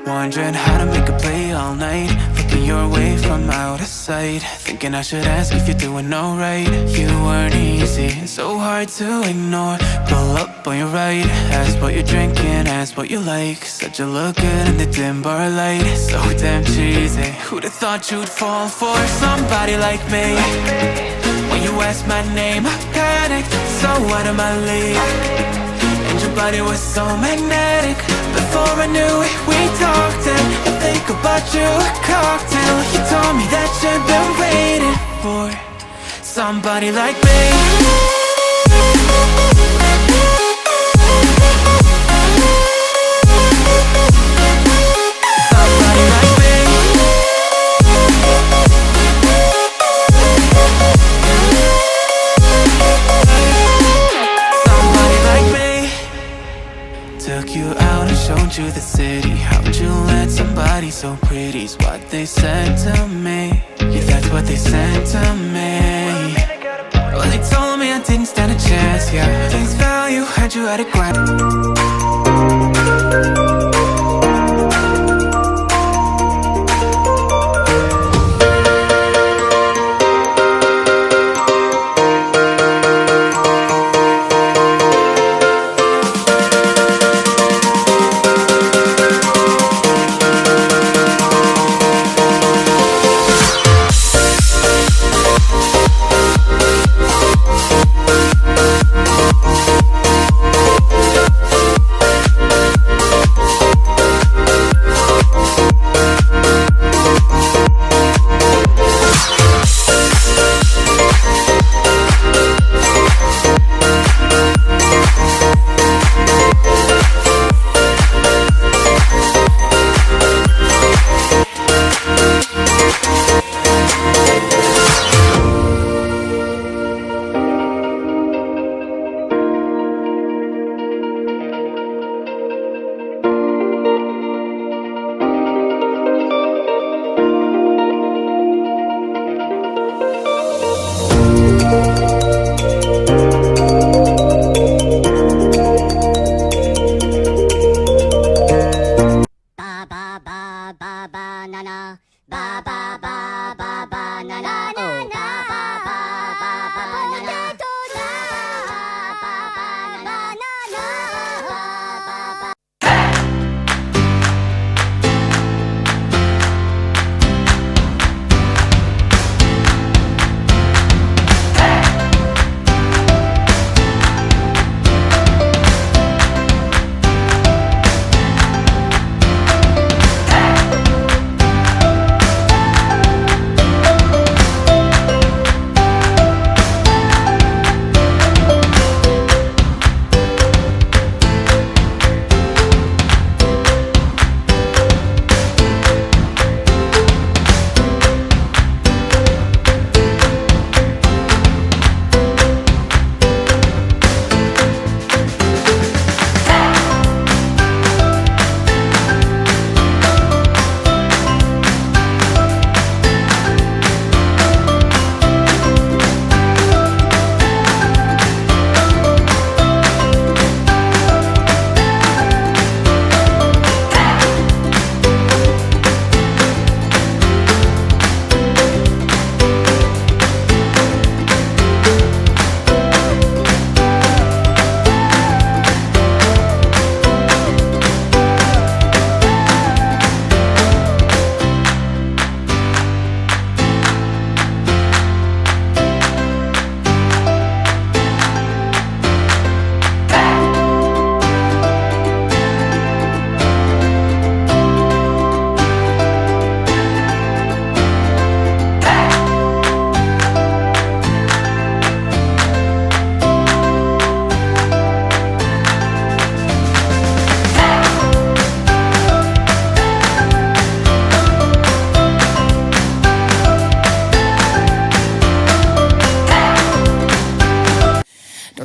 Wondering how to make a play all night, looking your way from out of sight, thinking I should ask if you're doing alright. You weren't easy, so hard to ignore. Pull up on your right, ask what you're drinking, ask what you like. Said you look good in the dim bar light, so damn cheesy. Who'd have thought you'd fall for somebody like me? When you asked my name, I panicked, so out of my league. And your body was so magnetic. Before I knew it, we talked, and I think about you a cocktail. You told me that you've been waiting for somebody like me. Somebody like me. Somebody like me. Took you out and showed you the city. How'd you let somebody so pretty's what they said to me? Yeah, that's what they said to me. Well, they told me I didn't stand a chance, yeah. Face value, had you at a glance.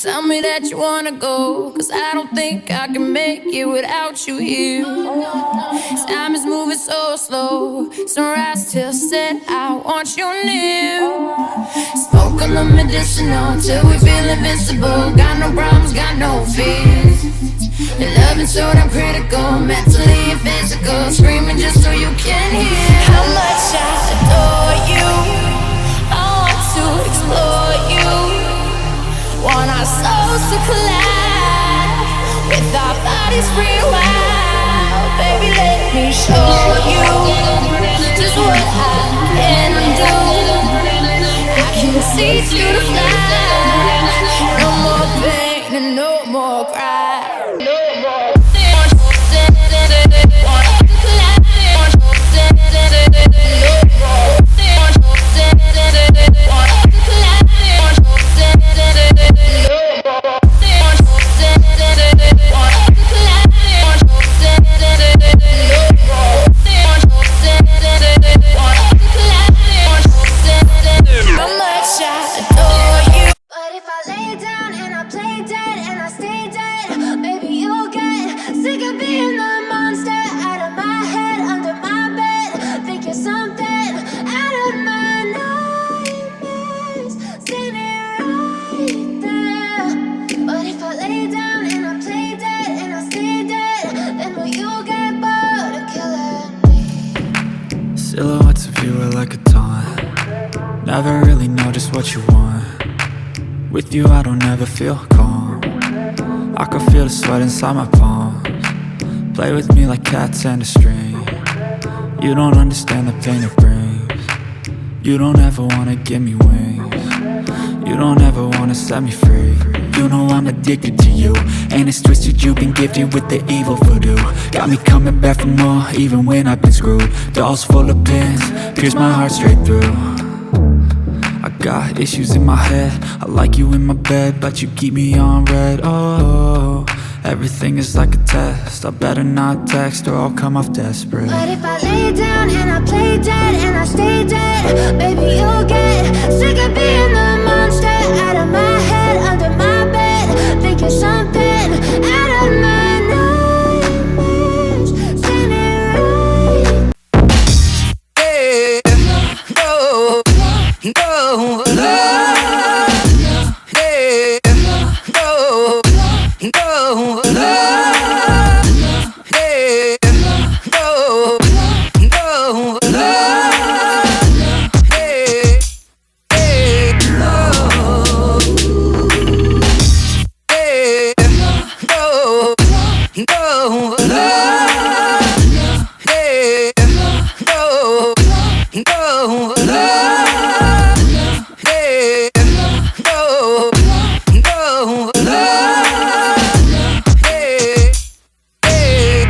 Tell me that you wanna go, cause I don't think I can make it without you here. Time is moving so slow, sunrise till set, I want you near. Smoke on the medicinal till we feel invincible. Got no problems, got no fears. Your loving so damn critical, mentally and physical. teach you to fly. No more pain and no more cry. Silhouettes of you are like a taunt. Never really know just what you want. With you I don't ever feel calm. I can feel the sweat inside my palms. Play with me like cats and a string. You don't understand the pain it brings. You don't ever wanna give me wings. You don't ever wanna set me free. You know I'm addicted to you, and it's twisted, you've been gifted with the evil voodoo. Got me coming back for more, even when I've been screwed. Dolls full of pins, pierce my heart straight through. I got issues in my head, I like you in my bed, but you keep me on red. Oh, everything is like a test, I better not text or I'll come off desperate. But if I lay down and I play dead and I stay dead, baby you'll get sick of being the monster out of my head, under my bed, thinking something out of my nightmares, standing right. Hey, no, no, love. Hey, no, no, love. Hey, no, no, love. Hey, hey, no. Hey, no, no, love. Hey, no, no, love. Hey, no, no, love. Hey, hey,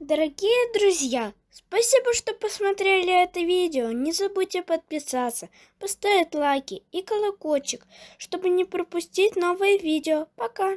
Дорогие друзья, спасибо, что посмотрели это видео. Не забудьте подписаться, поставить лайки и колокольчик, чтобы не пропустить новые видео. Пока!